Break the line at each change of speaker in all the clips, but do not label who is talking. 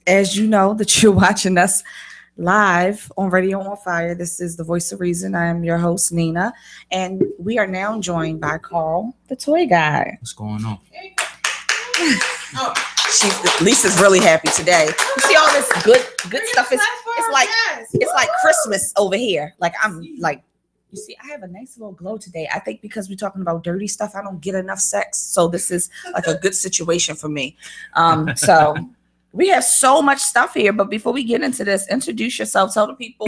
as you know that you're watching us live on Radio on Fire. This is the Voice of Reason. I am your host, Nina, and we are now joined by Carl, the toy guy.
What's going on?
Oh, Lisa's really happy today. You see all this good stuff. It's like Christmas over here. Like I'm like, you see, I have a nice little glow today. I think because we're talking about dirty stuff, I don't get enough sex, so this is like a good situation for me. So we have so much stuff here, but before we get into this, introduce yourself. Tell the people,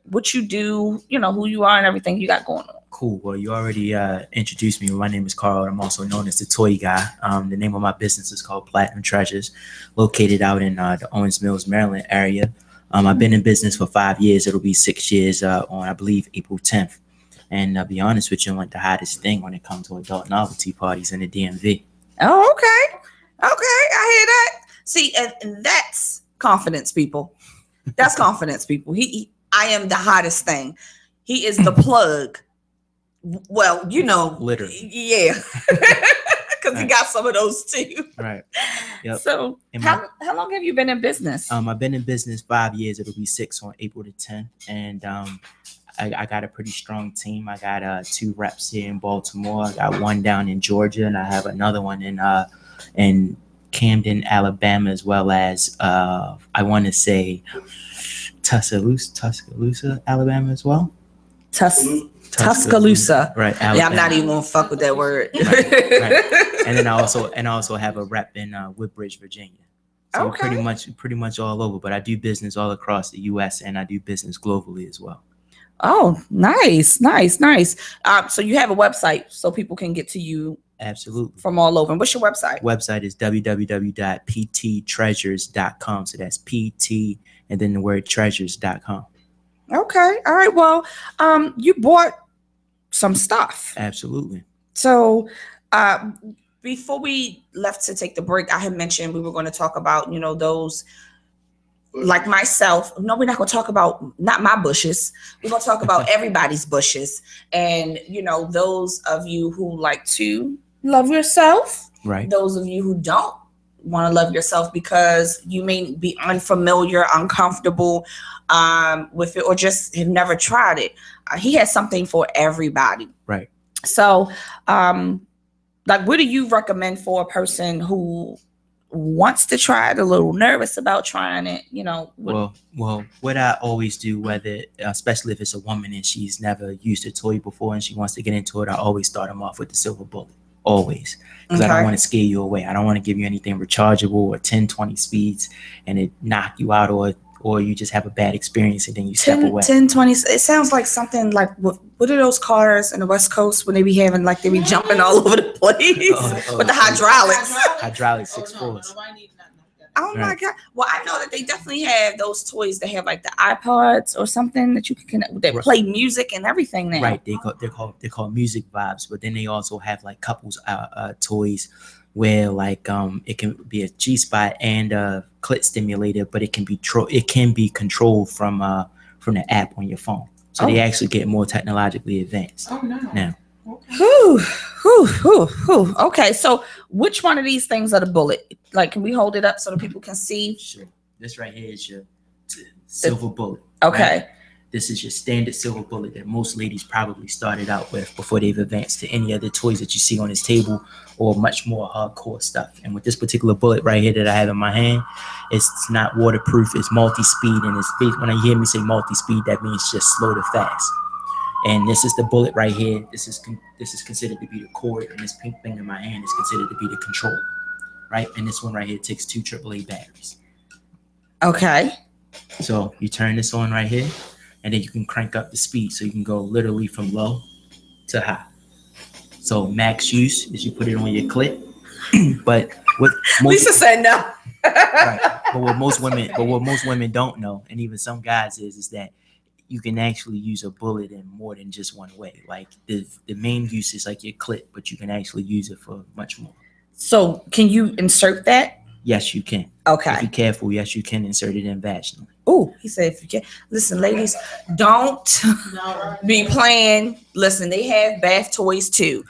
what you do, who you are and everything you got going on.
Cool. Well, you already introduced me. My name is Carl. I'm also known as the Toy Guy. The name of my business is called Platinum Treasures, located out in the Owings Mills, Maryland area. I've been in business for 5 years. It'll be 6 years on, I believe, April 10th. And I'll be honest with you, I'm like the hottest thing when it comes to adult novelty parties in the DMV.
Oh, okay. Okay, I hear that. See, and that's confidence, people. That's confidence, people. I am the hottest thing. He is the plug. Well,
literally.
Yeah. Because he got some of those too.
Right. Yep.
So how long have you been in business?
I've been in business 5 years. It'll be 6 on April the 10th. And I got a pretty strong team. I got 2 reps here in Baltimore. I got one down in Georgia, and I have another one in Camden, Alabama, as well as I want to say Tuscaloosa, Alabama as well.
Tuscaloosa.
Right. Alabama.
Yeah, I'm not even gonna fuck with that word.
Right. And then I also have a rep in Woodbridge, Virginia. So
okay.
pretty much all over, but I do business all across the US and I do business globally as well.
Oh, nice. So you have a website so people can get to you.
Absolutely.
From all over. And what's your website?
Website is www.pttreasures.com. So that's PT and then the word treasures.com.
Okay. All right. Well, you bought some stuff.
Absolutely.
So before we left to take the break, I had mentioned we were going to talk about, those like myself. No, we're not going to talk about not my bushes. We're going to talk about everybody's bushes. And, those of you who like to love yourself.
Right.
Those of you who don't want to love yourself because you may be unfamiliar, uncomfortable with it, or just have never tried it. He has something for everybody.
Right.
So, what do you recommend for a person who wants to try it, a little nervous about trying it?
Well, what I always do, especially if it's a woman and she's never used a toy before and she wants to get into it, I always start them off with the silver bullet. Always. Because I don't want to scare you away. I don't want to give you anything rechargeable or 10, 20 speeds and it knock you out or you just have a bad experience and then you step away.
10, 20. It sounds like something like, what are those cars in the West Coast when they be having, like, they be jumping all over the place with the hydraulics?
Hydraulics, 6-4s.
Oh my God. Well, I know that they definitely have those toys that have like the iPods or something that you can connect, that play music and everything now.
Right. They're called music vibes, but then they also have like couples toys where like it can be a G-spot and a clit stimulator, but it can be controlled from the app on your phone. So they actually get more technologically advanced.
Oh no.
Now.
Okay, so which one of these things are the bullet? Like, can we hold it up so that people can see?
Sure. This right here is your silver bullet.
Okay.
Right? This is your standard silver bullet that most ladies probably started out with before they've advanced to any other toys that you see on this table or much more hardcore stuff. And with this particular bullet right here that I have in my hand, it's not waterproof. It's multi-speed, and when you hear me say multi-speed, that means just slow to fast. And this is the bullet right here. This is considered to be the cord, and this pink thing in my hand is considered to be the controller, right? And this one right here takes 2 AAA batteries.
Okay.
So you turn this on right here, and then you can crank up the speed, so you can go literally from low to high. So max use is you put it on your clit, but what
Lisa said no.
Right. But what most women don't know, and even some guys is that you can actually use a bullet in more than just one way. Like the main use is like your clit, but you can actually use it for much more.
So can you insert that?
Yes, you can.
Okay.
If you're careful, yes, you can insert it in vaginally.
Oh, he said if you can. Listen, ladies, don't be playing. Listen, they have bath toys too.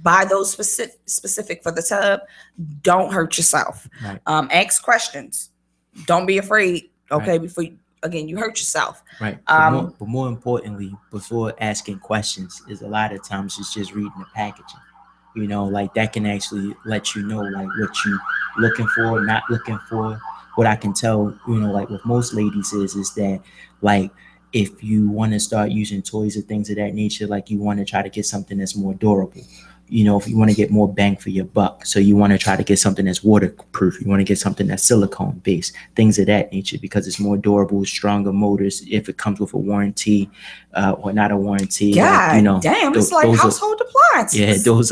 buy those specific for the tub. Don't hurt yourself.
Right.
Ask questions. Don't be afraid. Okay,
Right.
before you hurt yourself.
Right. But more importantly, before asking questions, is a lot of times it's just reading the packaging. You know, like that can actually let you know like what you looking for, not looking for. What I can tell, you know, like with most ladies is that like if you want to start using toys or things of that nature, like you want to try to get something that's more durable. You know, if you want to get more bang for your buck, so you want to try to get something that's waterproof. You want to get something that's silicone based, things of that nature, because it's more durable, stronger motors. If it comes with a warranty or not a warranty,
God,
like, you know,
damn, it's like household appliances.
Yeah, those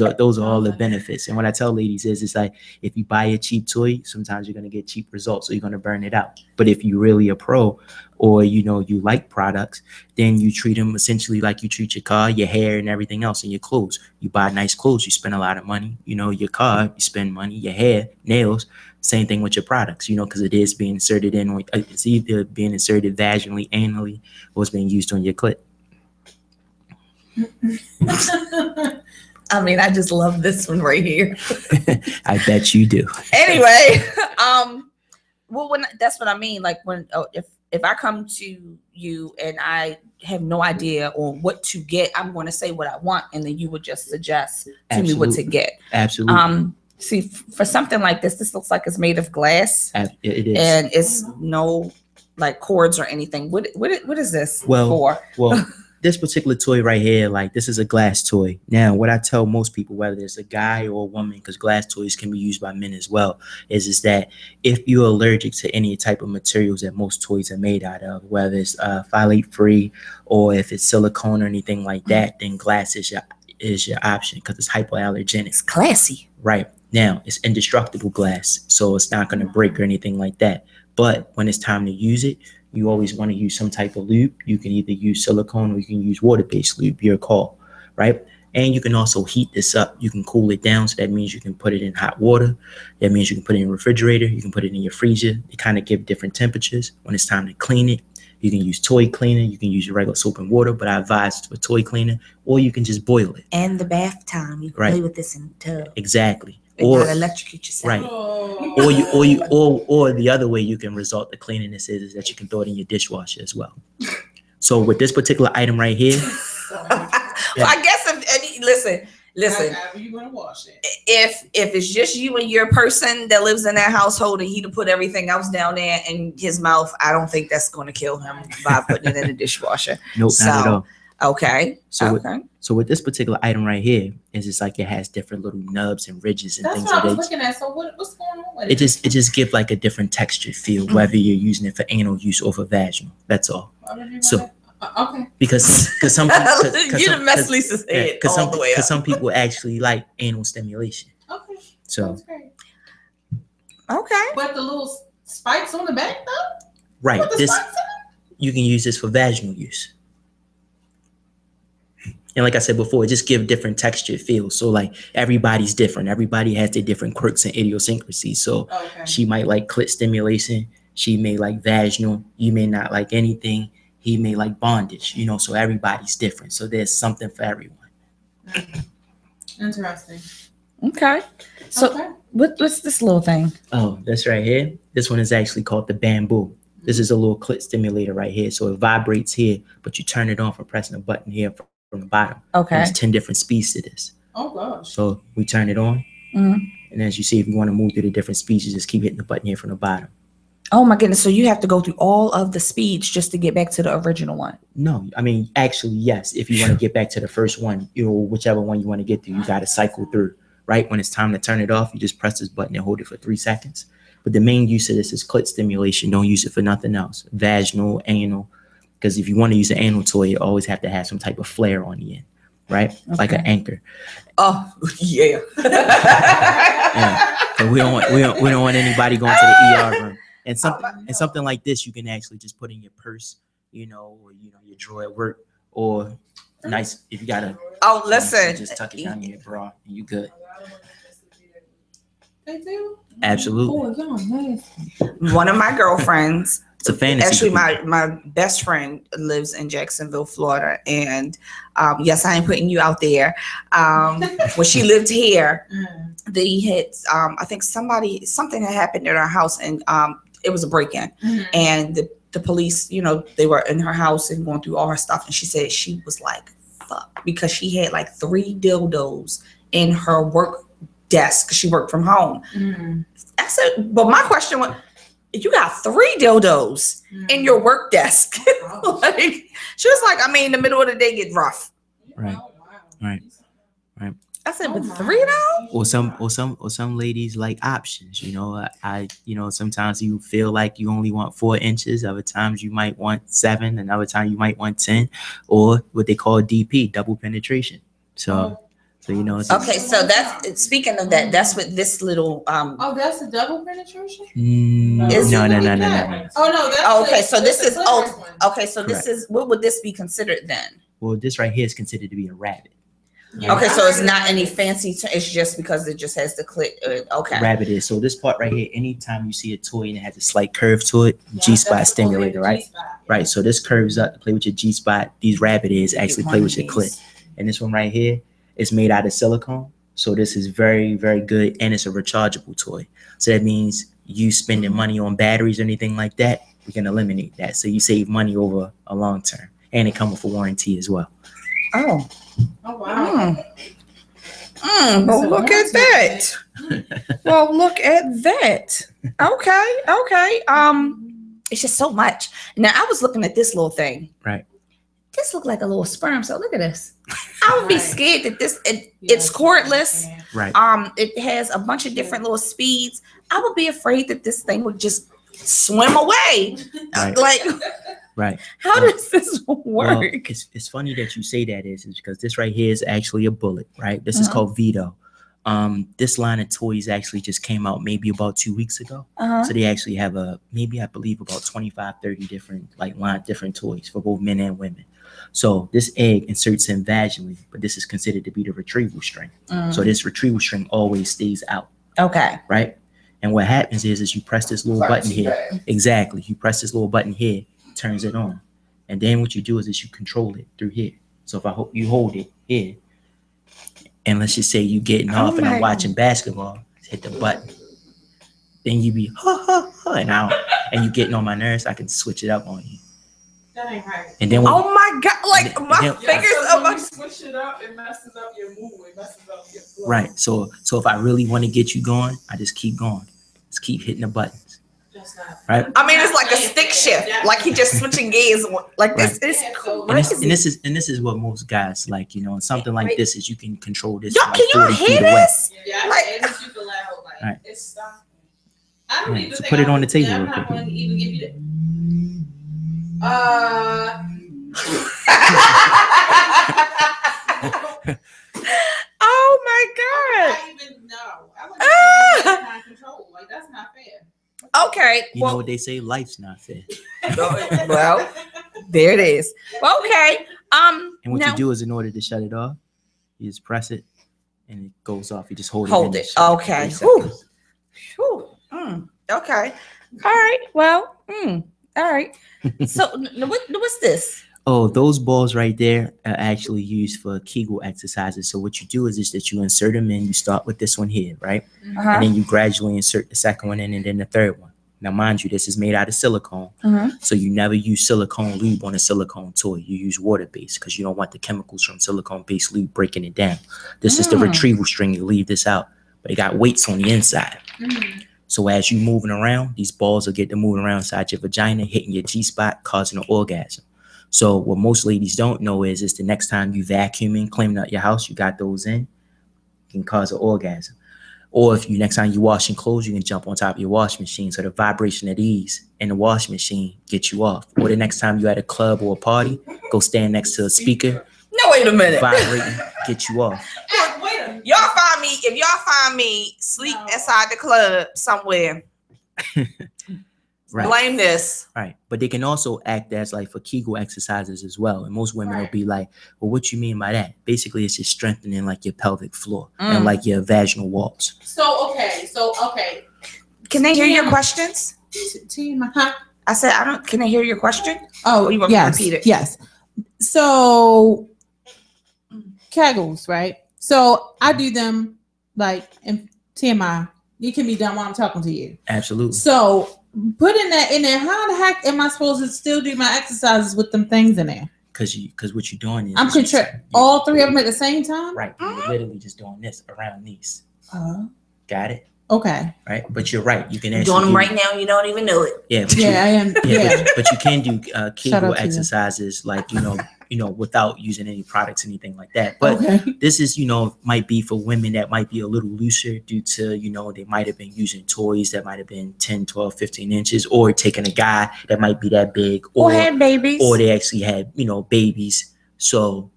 are all the benefits. And what I tell ladies is, it's like if you buy a cheap toy, sometimes you're gonna get cheap results, so you're gonna burn it out. But if you really a pro, or you know you like products, then you treat them essentially like you treat your car, your hair, and everything else, and your clothes. You buy nice clothes, you spend a lot of money. You know, your car, you spend money. Your hair, nails, same thing with your products. You know, because it is being inserted in. It's either being inserted vaginally, anally, or it's being used on your clit.
I mean, I just love this one right here.
I bet you do.
Anyway, well, that's what I mean. Like when if I come to you and I have no idea or what to get, I'm going to say what I want, and then you would just suggest to me what to get.
Absolutely.
See, for something like this looks like it's made of glass.
It is,
and it's no like cords or anything. What is this for?
Well, this particular toy right here, like this is a glass toy. Now, what I tell most people, whether it's a guy or a woman, because glass toys can be used by men as well, is that if you're allergic to any type of materials that most toys are made out of, whether it's phthalate free or if it's silicone or anything like that, then glass is your option because it's hypoallergenic.
It's classy.
Right. Now, it's indestructible glass, so it's not going to break or anything like that. But when it's time to use it, you always want to use some type of lube. You can either use silicone or you can use water-based lube, your call, right? And you can also heat this up. You can cool it down. So that means you can put it in hot water. That means you can put it in a refrigerator. You can put it in your freezer. They kind of give different temperatures. When it's time to clean it, you can use toy cleaner. You can use your regular soap and water, but I advise for toy cleaner, or you can just boil it.
And the bath time, you can play with this in the tub.
Exactly.
Or not electrocute yourself.
Right. Or the other way you can result the cleanliness is that you can throw it in your dishwasher as well. So with this particular item right here,
well, I guess listen.
However you want to wash it.
If it's just you and your person that lives in that household and he to put everything else down there in his mouth, I don't think that's going to kill him by putting it in the dishwasher.
Nope, not at all.
Okay.
So with this particular item right here, is it's like it has different little nubs and ridges and things.
That's what I was looking at. So what's going on with it?
It just gives like a different texture feel, whether you're using it for anal use or for vaginal. That's all.
So okay.
Because some people,
you the mess Lisa said all the way up.
Because some people actually like anal stimulation.
Okay.
So
that's great.
Okay.
But the little spikes on the back though?
Right. You can use this for vaginal use. And like I said before, just give different texture feels. So like everybody's different. Everybody has their different quirks and idiosyncrasies. So she might like clit stimulation. She may like vaginal. You may not like anything. He may like bondage, you know, so everybody's different. So there's something for everyone.
Interesting.
Okay. So what's this little thing?
Oh, this right here. This one is actually called the bamboo. This is a little clit stimulator right here. So it vibrates here, but you turn it on for pressing a button here from the bottom.
Okay.
There's 10 different speeds to this.
Oh gosh.
So we turn it on.
Mm-hmm.
And as you see, if you want to move through the different speeds, you just keep hitting the button here from the bottom.
Oh my goodness. So you have to go through all of the speeds just to get back to the original one?
No, I mean, actually, yes. If you want to get back to the first one, you know, whichever one you want to get to, you got to cycle through, right? When it's time to turn it off, you just press this button and hold it for 3 seconds. But the main use of this is clit stimulation. Don't use it for nothing else. Vaginal, anal. Because if you want to use an anal toy, you always have to have some type of flare on the end, right? Okay. Like an anchor.
Oh, yeah.
Yeah. So we don't want anybody going to the ER room. And something like this, you can actually just put in your purse, you know, or your drawer at work, or nice if you got a.
Oh, listen.
Just tuck it down in your bra, and you good.
They do.
Absolutely.
Oh, y'all nasty.
One of my girlfriends
It's a fantasy.
Actually, my best friend lives in Jacksonville, Florida, and yes, I am putting you out there. When she lived here, they had I think something had happened in our house, and it was a break-in, and the police, you know, they were in her house and going through all her stuff, and she said she was like, "Fuck," because she had like 3 dildos in her work desk because she worked from home. I said, but my question was, you got 3 dildos in your work desk. Like, she was like, I mean, the middle of the day get rough.
Right. Right. Right.
I said, but 3 now?
Or some ladies like options, you know. I you know, sometimes you feel like you only want 4 inches, other times you might want 7, and other time you might want 10, or what they call DP, double penetration. So you know,
Okay, so that's, speaking of that, that's what this little
Oh, that's a double penetration?
no.
Oh no, that's
okay, so this is
one.
this is, what would this be considered then?
Well, this right here is considered to be a rabbit.
Yeah.
Okay, so it's not any fancy it's just because it just has the click. Okay.
Rabbit is, so this part right here, anytime you see a toy and it has a slight curve to it, G-spot stimulator, right? Right, so this curves up to play with your G-spot. These rabbit is actually play with your clit. And this one right here is made out of silicone. So this is very, very good, and it's a rechargeable toy. So that means you spending money on batteries or anything like that, we can eliminate that. So you save money over a long term, and it comes with a warranty as well.
Oh.
Oh wow.
Well, look at that. Well, look at that. Okay. It's just so much. Now I was looking at this little thing.
Right.
This looked like a little sperm. So look at this. I would be scared that it's cordless.
Right.
It has a bunch of different little speeds. I would be afraid that this thing would just swim away.
Right.
Like,
Right.
how does this work?
Well, it's funny that you say that is because this right here is actually a bullet, right? This is called Vito. This line of toys actually just came out maybe about 2 weeks ago. So they actually have I believe about 25, 30 different toys for both men and women. So this egg inserts in vaginally, but this is considered to be the retrieval string. So this retrieval string always stays out.
Okay.
Right. And what happens is you press this little button here. Exactly. You press this little button here, turns it on. And then what you do is you control it through here. So if you hold it here, and let's just say you getting off and I'm watching basketball, hit the button. Then you be and you getting on my nerves, I can switch it up on you.
That ain't right.
And then
Oh my God, like my fingers
so
up.
you switch it up, it messes up your mood, it messes up your flow.
right. So if I really want to get you going, I just keep going. Just keep hitting the buttons.
That's not
Right.
I mean, it's like a stick shift. Like he just switching gears. Like this is crazy.
And this is what most guys like, you know, and something like this is you can control this.
Y'all,
from,
can y'all
40
hear
feet away.
this?
Yeah,
Like-
and it's you can laugh like
Right.
it's stopping. I don't
Right,
even
so
think
put it on the table
I'm
real
not
quick.
going to even give you that.
Oh my God.
I even know. I wouldn't even give that kind of control. Like that's not fair.
Okay.
You know
Well,
what they say? Life's not fair.
well, there it is. Okay.
And what
now,
you do is in order to shut it off, you just press it and it goes off. You just hold
hold
it.
it. Okay. Whew. Whew. Okay. All right. Well. All right. So what's this?
Oh, those balls right there are actually used for Kegel exercises. So what you do is that you insert them in. You start with this one here, right? And then you gradually insert the second one in and then the third one. Now, mind you, this is made out of silicone. So you never use silicone lube on a silicone toy. You use water-based because you don't want the chemicals from silicone-based lube breaking it down. This is the retrieval string. You leave this out. But it got weights on the inside. So as you moving around, these balls will get to moving around inside your vagina, hitting your G-spot, causing an orgasm. So what most ladies don't know is the next time you vacuuming, cleaning out your house, you got those in, can cause an orgasm. Or if you next time you washing clothes, you can jump on top of your washing machine. So the vibration of these in the washing machine gets you off. Or the next time you at a club or a party, go stand next to a speaker,
No, wait a minute.
vibrating, get you off.
If y'all find me sleep inside the club somewhere,
Right.
blame this.
Right. But they can also act as like for Kegel exercises as well. And most women will be like, well, what you mean by that? Basically, it's just strengthening like your pelvic floor and like your vaginal walls.
So okay.
Can they hear your questions?
Team,
I said, can I hear your question?
Oh,
Or you want me to repeat it?
Yes. So Kegels, right? So I do them like in TMI. You can be done while I'm talking to you.
Absolutely.
So putting that in there, how the heck am I supposed to still do my exercises with them things in there?
Because what you're doing is
I'm all three of them at the same time.
Right. You're literally just doing this around these. Got it.
Okay.
Right. But you're right. You can actually
doing them right now. You don't even know it.
Yeah.
I am. Yeah.
But you can do Kegel exercises like without using any products, anything like that. But this is might be for women that might be a little looser due to they might have been using toys that might have been 10, 12, 15 inches, or taking a guy that might be that big,
or had babies,
or they actually had babies. So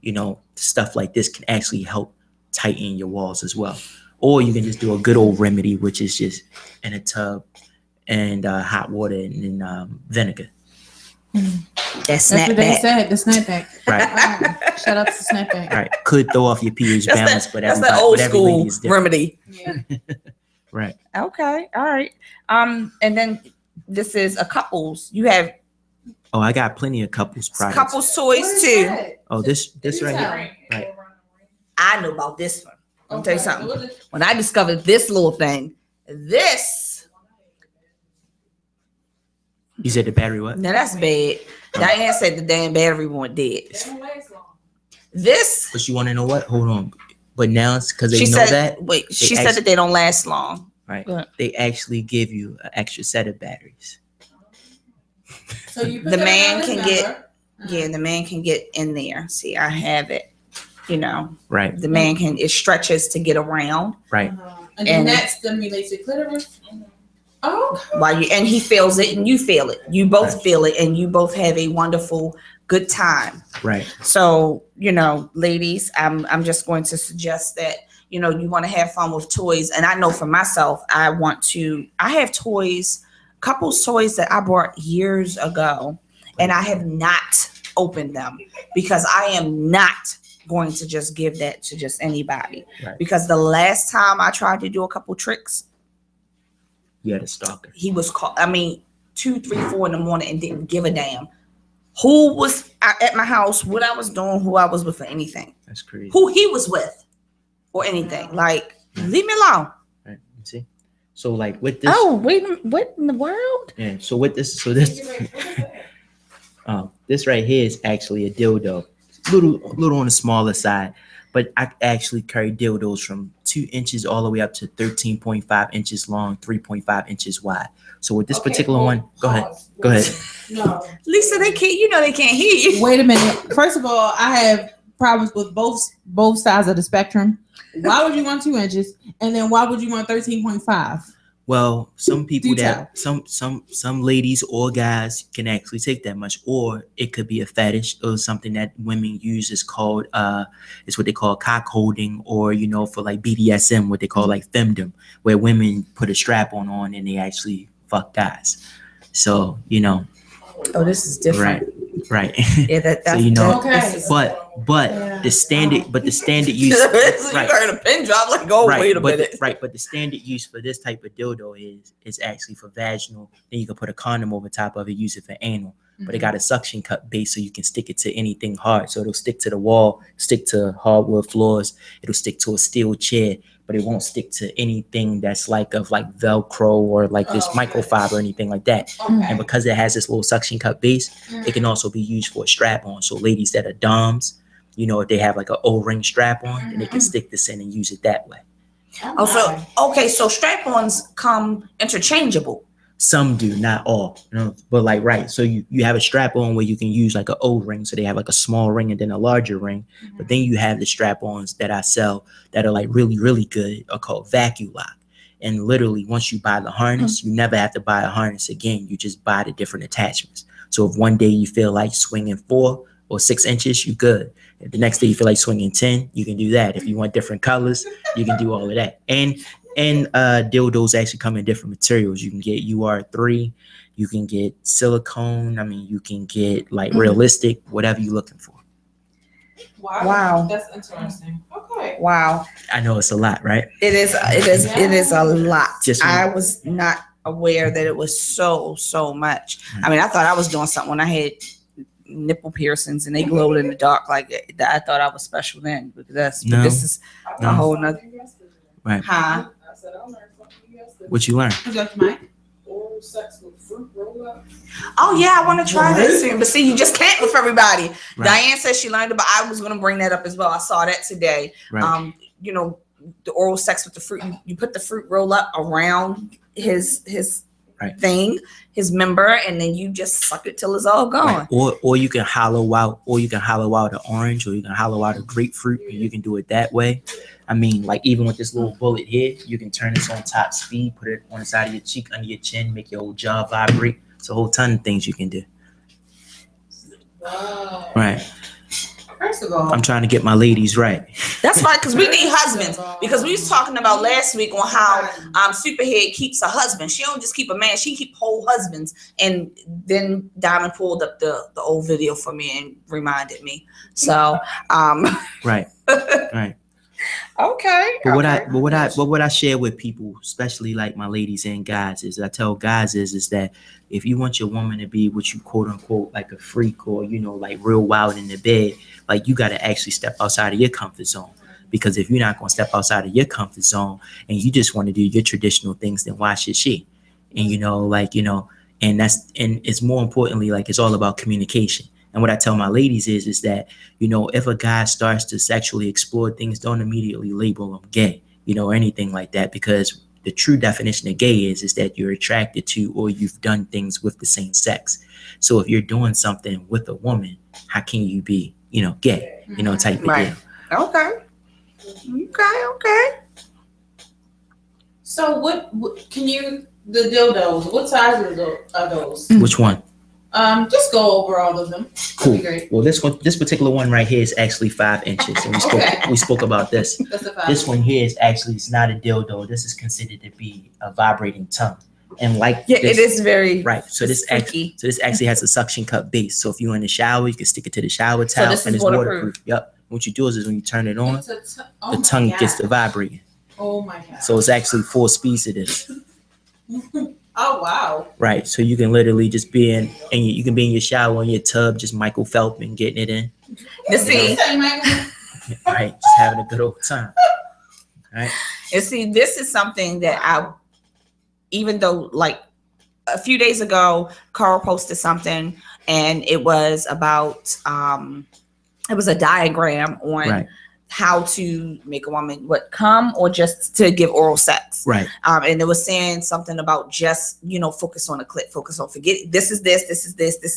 stuff like this can actually help tighten your walls as well. Or you can just do a good old remedy, which is just in a tub and hot water and then vinegar.
That's
what they said. The snapback.
Right.
Shout out to snapback.
Right. Could throw off your pH balance, but
that's the old school remedy.
Yeah.
Right.
Okay. All right. And then this is a couples. You have.
Oh, I got plenty of couples products.
Couples toys too.
That?
Oh, this right here. Right.
I know about this one. I'll tell you something. When I discovered this little thing, this.
You said the battery what?
Now that's bad. Diane said the damn battery won't dead. This.
But you want to know what? Hold on. But now it's because they know
said,
that.
Wait, she said that they don't last long.
Right. They actually give you an extra set of batteries.
So you
the man can get. Yeah, the man can get in there. See, I have it.
Right.
The man can, it stretches to get around.
Right.
And then that stimulates your clitoris. Oh.
And he feels it and you feel it. You both feel it and you both have a wonderful, good time.
Right.
So, ladies, I'm just going to suggest that, you want to have fun with toys. And I know for myself, I have toys, couples toys that I bought years ago, and I have not opened them because I am not going to just give that to just anybody.
Right.
Because the last time I tried to do a couple tricks,
you had a stalker.
He was called, 2, 3, 4 in the morning and didn't give a damn who was at my house, what I was doing, who I was with, or anything.
That's crazy.
Who he was with or anything. Like, leave me alone.
Right. See? So like with this.
Oh, wait, what in the world?
Yeah. So with this, this right here is actually a dildo. Little on the smaller side, but I actually carry dildos from 2 inches all the way up to 13.5 inches long, 3.5 inches wide. So with this particular one, go ahead.
No,
Lisa, they can't hear you.
Wait a minute. First of all, I have problems with both sides of the spectrum. Why would you want 2 inches, and then why would you want 13.5?
Well, some people some ladies or guys can actually take that much, or it could be a fetish or something that women use. Is called it's what they call cock holding, or for like BDSM, what they call like femdom, where women put a strap on and they actually fuck guys. So
Oh, this is different.
Right.
Yeah, that's
so
okay.
But the standard use.
Right. You heard a pin drop like, oh,
right,
wait a minute.
But the standard use for this type of dildo is actually for vaginal. Then you can put a condom over top of it, use it for anal. But it got a suction cup base, so you can stick it to anything hard. So it'll stick to the wall, stick to hardwood floors. It'll stick to a steel chair, but it won't stick to anything that's like Velcro or like this microfiber or anything like that.
Okay.
And because it has this little suction cup base, it can also be used for a strap on. So ladies that are doms, if they have like an O-ring strap on, then they can stick this in and use it that way.
So strap-ons come interchangeable.
Some do, not all, but right. So you have a strap on where you can use like an O-ring. So they have like a small ring and then a larger ring. But then you have the strap-ons that I sell that are like really, really good, are called vacuum lock. And literally once you buy the harness, you never have to buy a harness again. You just buy the different attachments. So if one day you feel like swinging 4 or 6 inches, you good. If the next day you feel like swinging 10, you can do that. If you want different colors, you can do all of that. And dildos actually come in different materials. You can get UR3, you can get silicone. You can get like realistic, whatever you're looking for.
Wow.
That's interesting. Okay.
Wow.
I know it's a lot, right?
It is a lot.
Just
I was not aware that it was so much. I mean, I thought I was doing something when I had nipple piercings and they glowed in the dark. Like I thought I was special then, but this is a whole nother.
Right.
Huh?
I said, I learned something yesterday.
What you learn?
Is that Mike?
Oral sex with fruit roll-up.
Oh yeah, I want to try that soon. But see, you just can't with everybody.
Right.
Diane says she learned about. I was going to bring that up as well. I saw that today.
Right.
You know, the oral sex with the fruit. You put the fruit roll up around his
Right.
thing, his member, and then you just suck it till it's all gone.
Right. Or you can hollow out, an orange, or you can hollow out a grapefruit, and you can do it that way. I mean, like even with this little bullet here, you can turn this on top speed, put it on the side of your cheek, under your chin, make your whole jaw vibrate. It's a whole ton of things you can do.
Wow.
Right.
First of all,
I'm trying to get my ladies right.
That's right, because we need husbands. Because we was talking about last week on how Superhead keeps a husband. She don't just keep a man; she keep whole husbands. And then Diamond pulled up the old video for me and reminded me. So,
Right. Right.
Okay.
But what I share with people, especially like my ladies and guys, is I tell guys is that if you want your woman to be what you quote unquote like a freak or like real wild in the bed, like you got to actually step outside of your comfort zone. Because if you're not going to step outside of your comfort zone and you just want to do your traditional things, then why should she? And and it's more importantly, like it's all about communication. And what I tell my ladies is that, if a guy starts to sexually explore things, don't immediately label him gay, or anything like that, because the true definition of gay is that you're attracted to or you've done things with the same sex. So if you're doing something with a woman, how can you be, gay, type of
Right.
deal.
Okay.
so what can you the dildos? What size are those?
Which one?
Just go over all of them.
Cool.
That'd be great.
Well, this particular one right here is actually 5 inches. And we spoke about this.
That's the five.
This one here is actually, it's not a dildo. This is considered to be a vibrating tongue. And like
Yeah,
this,
it is very
right. So this
freaky.
actually has a suction cup base. So if you're in the shower, you can stick it to the shower towel,
this
and
is
it's
waterproof.
waterproof. Yep. What you do is when you turn it on,
It's a
the tongue gets to vibrating.
Oh my god.
So it's actually 4 speeds of this.
Oh wow.
Right. So you can literally just be and you can be in your shower in your tub, just Michael Feldman getting it in.
You see,
Right. Just having a good old time. Right.
and see, this is something that even though like a few days ago, Carl posted something and it was about, it was a diagram on
Right.
how to make a woman come or just to give oral sex.
Right.
And it was saying something about just, focus on the clit, focus on forget this is this is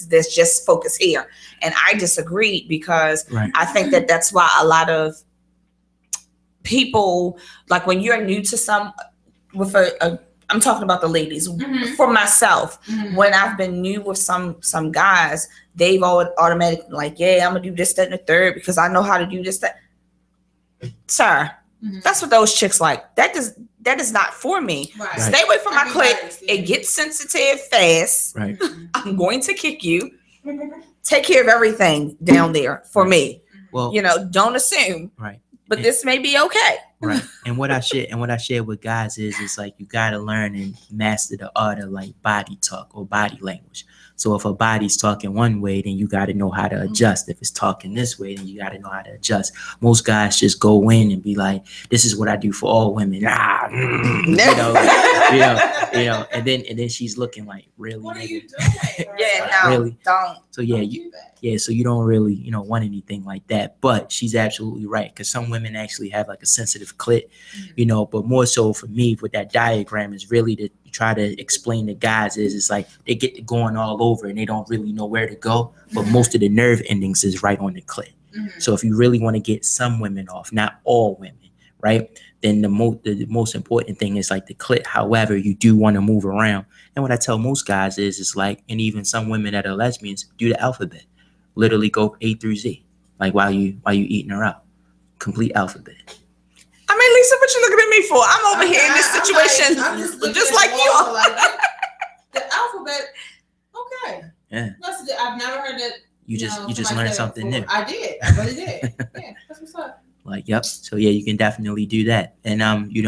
this, just focus here. And I disagreed because
Right.
I think that that's why a lot of people, like when you're new to I'm talking about the ladies.
Mhm.
For myself,
Mhm.
when I've been new with some guys, they've all automatically like, yeah, I'm gonna do this, that, and the third because I know how to do this, that. Sir,
Mhm.
that's what those chicks like. That is not for me.
Right.
Stay away from my clit.
Everybody's
It gets sensitive fast.
Right.
I'm going to kick you. Take care of everything down there for me.
Well,
Don't assume.
right.
But this may be okay.
Right. And what I share with guys is like you gotta learn and master the art of like body talk or body language. So if a body's talking one way, then you gotta know how to adjust. If it's talking this way, then you gotta know how to adjust. Most guys just go in and be like, "This is what I do for all women." And then she's looking like, "Really?
What are you
nigga?"
doing?
Yeah, no,
Really?
don't.
So yeah,
Don't
you,
do that.
yeah, so you don't really, want anything like that. But she's absolutely right because some women actually have like a sensitive clit, but more so for me with that diagram is really to try to explain to guys it's like they get to going all over and they don't really know where to go. But most of the nerve endings is right on the clit.
Mhm.
So if you really want to get some women off, not all women, right? Then the most important thing is like the clit. However, you do want to move around. And what I tell most guys is like, and even some women that are lesbians, do the alphabet. Literally go A through Z. Like while you eating her out. Complete alphabet.
I mean, Lisa, what you looking at me for? I'm over here in this
I'm
situation,
I'm looking
just
at
like
the
you
wall,
are.
like, the alphabet. Okay.
Yeah.
I've never heard that.
You just
somebody
learned
said it
something
before.
new.
I did. I really did. Yeah, that's what's up.
Like, yep. So yeah, you can definitely do that. And you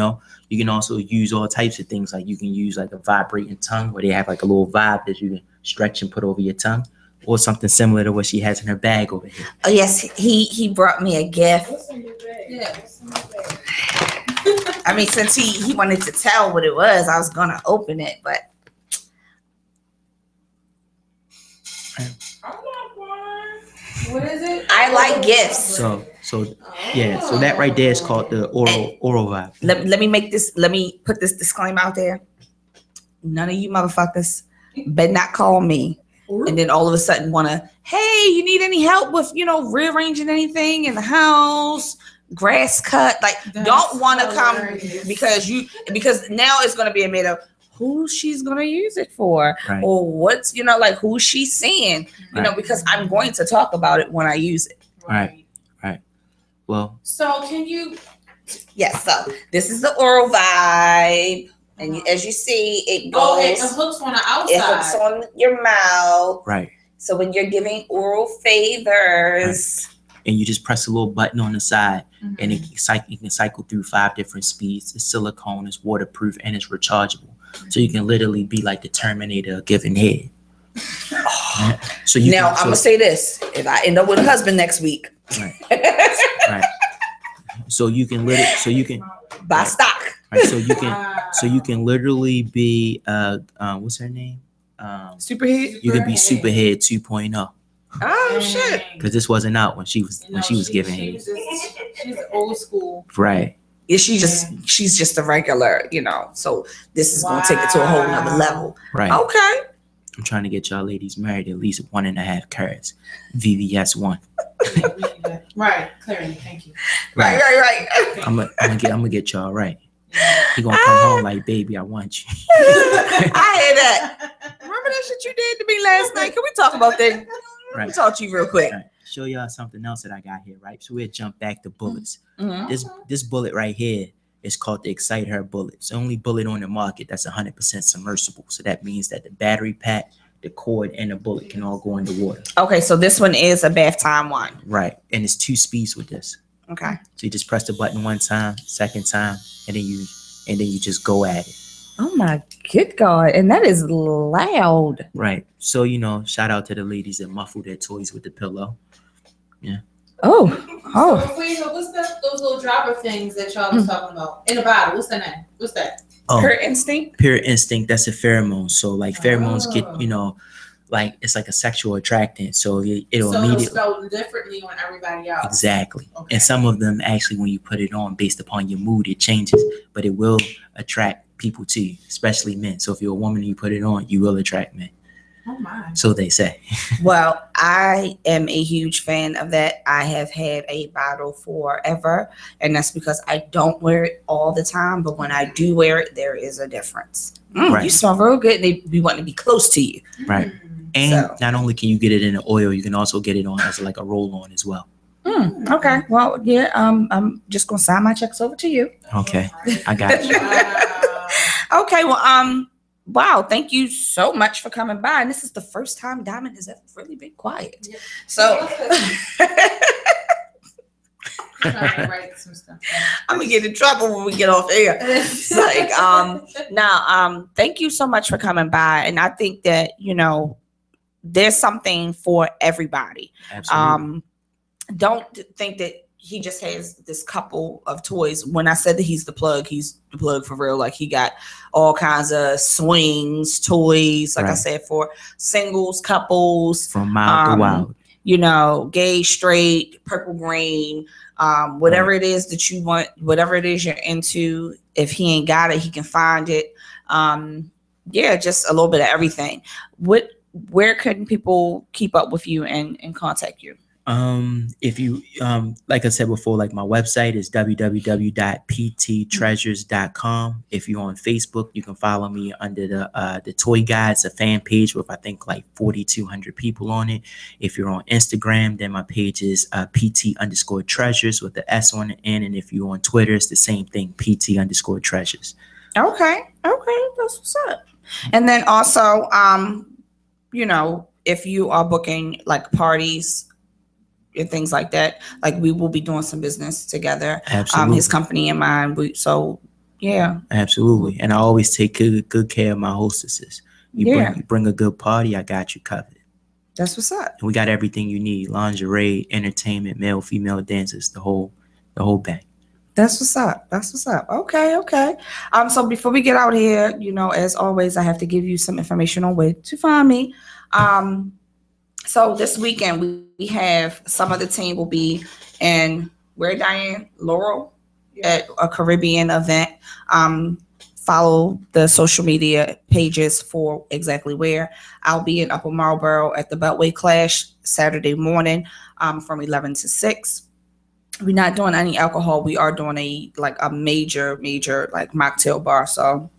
You can also use all types of things. Like you can use like a vibrating tongue where they have like a little vibe that you can stretch and put over your tongue, or something similar to what she has in her bag over here.
Oh yes, he brought me a gift.
What's in your bag?
Yeah.
What's in your bag?
I mean, since he wanted to tell what it was, I was gonna open it, but
What is it?
I like gifts.
So yeah, so that right there is called the oral vibe.
Let me put this disclaimer out there. None of you motherfuckers better not call me and then all of a sudden wanna, hey, you need any help with, rearranging anything in the house, grass cut? Like, don't want to come because now it's gonna be a made of who she's gonna use it for,
Right.
or what's like who she's seeing,
Right.
because I'm going to talk about it when I use it.
Right. Well,
So can you?
Yes, so this is the oral vibe, and as you see, it goes.
Oh, it hooks on the outside.
It hooks on your mouth.
right.
So when you're giving oral favors,
And you just press a little button on the side,
Mhm.
and you can cycle through 5 different speeds. It's silicone, it's waterproof, and it's rechargeable. So you can literally be like the Terminator of giving head. Yeah. So you
now
can,
I'm gonna say this: if I end up with a husband next week,
right. So you can
buy stock.
right. So you can literally be what's her name?
Superhead.
You can be Superhead 2.0,
Oh shit!
because this wasn't out when she was giving head.
She's old school.
Right.
Yeah, she's just a regular, So this is gonna take it to a whole nother level.
Right.
Okay.
I'm trying to get y'all ladies married at least 1.5 carats. VVS 1.
Right, clearly. Thank you.
Right.
I'm gonna get y'all right. He gonna come home like, baby, I want you.
I hear that. Remember that shit you did to me last night? Can we talk about that? Let me
Right.
talk to you real quick.
Right. Show y'all something else that I got here, right? So we'll jump back to bullets.
Mhm.
This bullet right here is called the Excite Her bullet. It's the only bullet on the market that's 100% submersible. So that means that the battery pack, the cord, and the bullet can all go in the water.
Okay, so this one is a bath time one.
Right. And it's 2 speeds with this.
Okay.
So you just press the button one time, second time, and then you just go at it.
Oh my good God. And that is loud.
Right. So shout out to the ladies that muffle their toys with the pillow.
Oh.
So what's those little dropper things that y'all was talking about in the bottle? What's the name? What's that?
Oh,
Her instinct.
pure instinct. That's a pheromone. So like pheromones get,
Oh.
like it's like a sexual attractant. So it'll
So it's
immediately.
spelled differently on everybody else.
Exactly.
Okay.
And some of them actually, when you put it on based upon your mood, it changes, but it will attract people to you, especially men. So if you're a woman and you put it on, you will attract men.
Oh my.
So they say.
Well, I am a huge fan of that. I have had a bottle forever, and that's because I don't wear it all the time. But when I do wear it, there is a difference.
Right.
You smell real good. They be wanting to be close to you.
Right.
Mm.
And
So-
not only can you get it in the oil, you can also get it on as like a roll on as well.
Okay. Well, yeah. I'm just gonna sign my checks over to you.
Okay. I got you.
Wow.
Okay. Well, wow. Thank you so much for coming by. And this is the first time Diamond has ever really been quiet.
Yeah.
So
Trying to write some stuff.
I'm gonna get in trouble when we get off air. It's like, thank you so much for coming by. And I think that, there's something for everybody.
Absolutely.
Don't think that he just has this couple of toys. When I said that he's the plug for real. Like he got all kinds of swings, toys, like I
Right.
said, for singles, couples,
From mild to wild.
gay, straight, purple, green, whatever it is that you want, whatever it is you're into. If he ain't got it, he can find it. Just a little bit of everything. Where can people keep up with you and contact you?
If you like I said before, like my website is www.pttreasures.com. If you're on Facebook, you can follow me under the Toy Guides, a fan page with I think like 4,200 people on it. If you're on Instagram, then my page is PT_treasures with the S on the end. And if you're on Twitter, it's the same thing, PT_treasures.
Okay, that's what's up. And then also, if you are booking like parties and things like that, like we will be doing some business together.
Absolutely.
His company and mine. So Yeah.
Absolutely. And I always take good care of my hostesses. You bring a good party, I got you covered.
That's what's up.
And we got everything you need: lingerie, entertainment, male, female dancers, the whole bang.
That's what's up. That's what's up. Okay. So before we get out here, as always, I have to give you some information on where to find me. So this weekend we have some of the team will be in Diane? Laurel at a Caribbean event. Follow the social media pages for exactly where. I'll be in Upper Marlboro at the Beltway Clash Saturday morning from 11 to 6. We're not doing any alcohol. We are doing a major like mocktail bar. So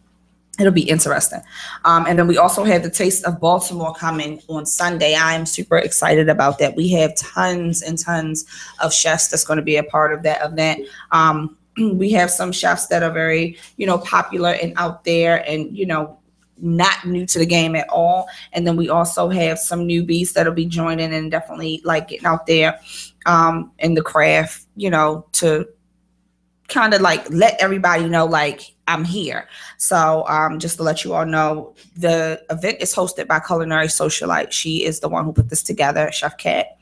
it'll be interesting. And then we also have the Taste of Baltimore coming on Sunday. I am super excited about that. We have tons and tons of chefs that's going to be a part of that event. We have some chefs that are very, popular and out there and, not new to the game at all. And then we also have some newbies that'll be joining and definitely like getting out there in the craft, to kind of like let everybody know, like, I'm here. So just to let you all know, the event is hosted by Culinary Socialite. She is the one who put this together, Chef Kat.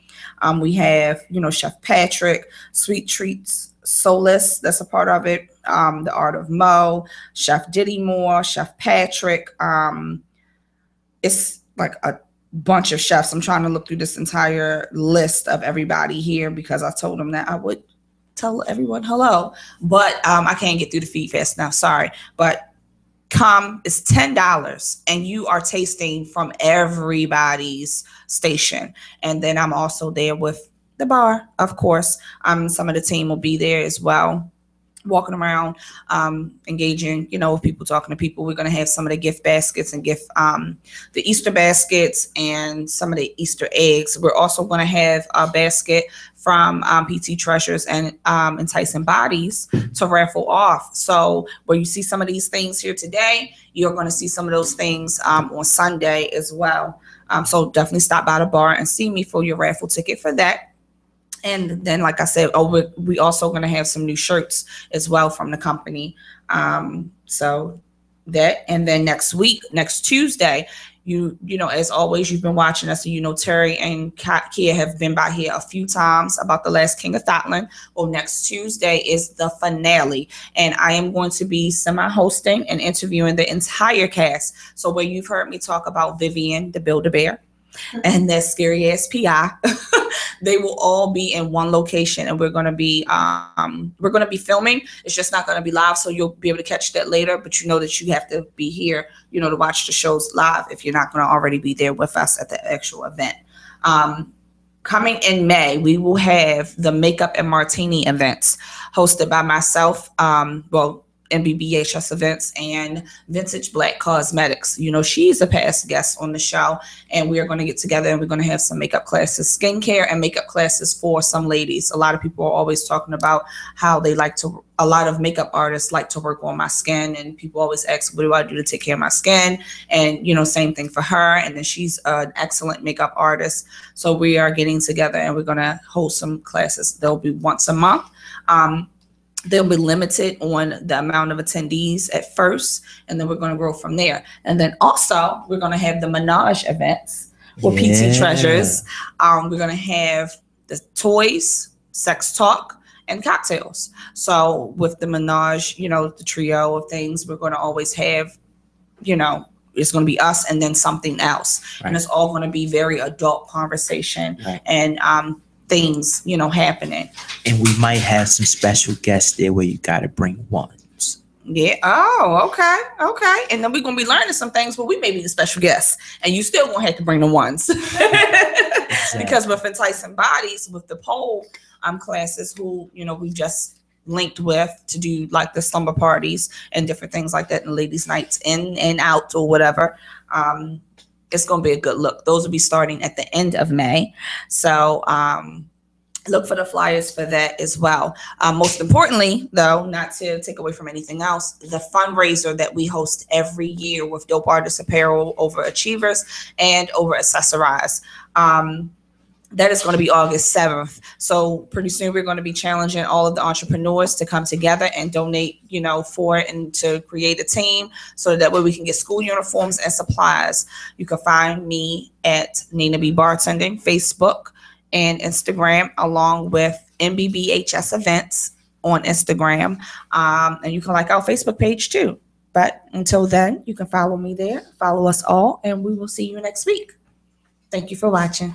We have, Chef Patrick, Sweet Treats Solace, that's a part of it. The Art of Mo, Chef Diddy Moore, Chef Patrick. It's like a bunch of chefs. I'm trying to look through this entire list of everybody here because I told them that I would tell everyone hello, but I can't get through the feed fast now. Sorry, but come, it's $10 and you are tasting from everybody's station. And then I'm also there with the bar, of course. Some of the team will be there as well, walking around, engaging, with people, talking to people. We're going to have some of the gift baskets and the Easter baskets and some of the Easter eggs. We're also going to have a basket from PT Treasures and Enticing Bodies to raffle off. So where you see some of these things here today, you're going to see some of those things on Sunday as well. So definitely stop by the bar and see me for your raffle ticket for that. And then, like I said, we also going to have some new shirts as well from the company. So that, and then next Tuesday, as always, you've been watching us, so Terry and Kia have been by here a few times about The Last King of Thotland. Well, next Tuesday is the finale, and I am going to be semi-hosting and interviewing the entire cast. So where you've heard me talk about Vivian, the Build-A-Bear, and that scary ass PI, they will all be in one location, and we're going to be filming. It's just not going to be live, so you'll be able to catch that later, but that you have to be here, to watch the shows live if you're not going to already be there with us at the actual event. Coming in May, we will have the Makeup and Martini events hosted by myself, MBBHS Events and Vintage Black Cosmetics. She's a past guest on the show, and we are going to get together and we're going to have some makeup classes, skincare and makeup classes for some ladies. A lot of people are always talking about how a lot of makeup artists like to work on my skin, and people always ask, what do I do to take care of my skin? And, same thing for her. And then she's an excellent makeup artist. So we are getting together and we're going to hold some classes. They'll be once a month. They'll be limited on the amount of attendees at first, and then we're going to grow from there. And then also we're going to have the Menage events with PT Treasures. We're going to have the toys, sex talk, and cocktails. So with the Menage, the trio of things, we're going to always have, it's going to be us and then something else. Right. And it's all going to be very adult conversation. Right. And things, happening. And
we might have some special guests there where you got to bring ones.
Yeah. Oh, okay. And then we're going to be learning some things, but we may be the special guests, and you still won't have to bring the ones. Exactly. Because with Enticing Bodies, with the pole classes, who, we just linked with to do like the slumber parties and different things like that, and ladies' nights in and out or whatever. It's going to be a good look. Those will be starting at the end of May. So look for the flyers for that as well. Most importantly, though, not to take away from anything else, the fundraiser that we host every year with Dope Artists Apparel, Overachievers, and Over Accessorize. That is going to be August 7th. So pretty soon we're going to be challenging all of the entrepreneurs to come together and donate, for it and to create a team so that way we can get school uniforms and supplies. You can find me at Nina B Bartending, Facebook and Instagram, along with MBBHS Events on Instagram. And you can like our Facebook page too. But until then, you can follow me there, follow us all, and we will see you next week. Thank you for watching.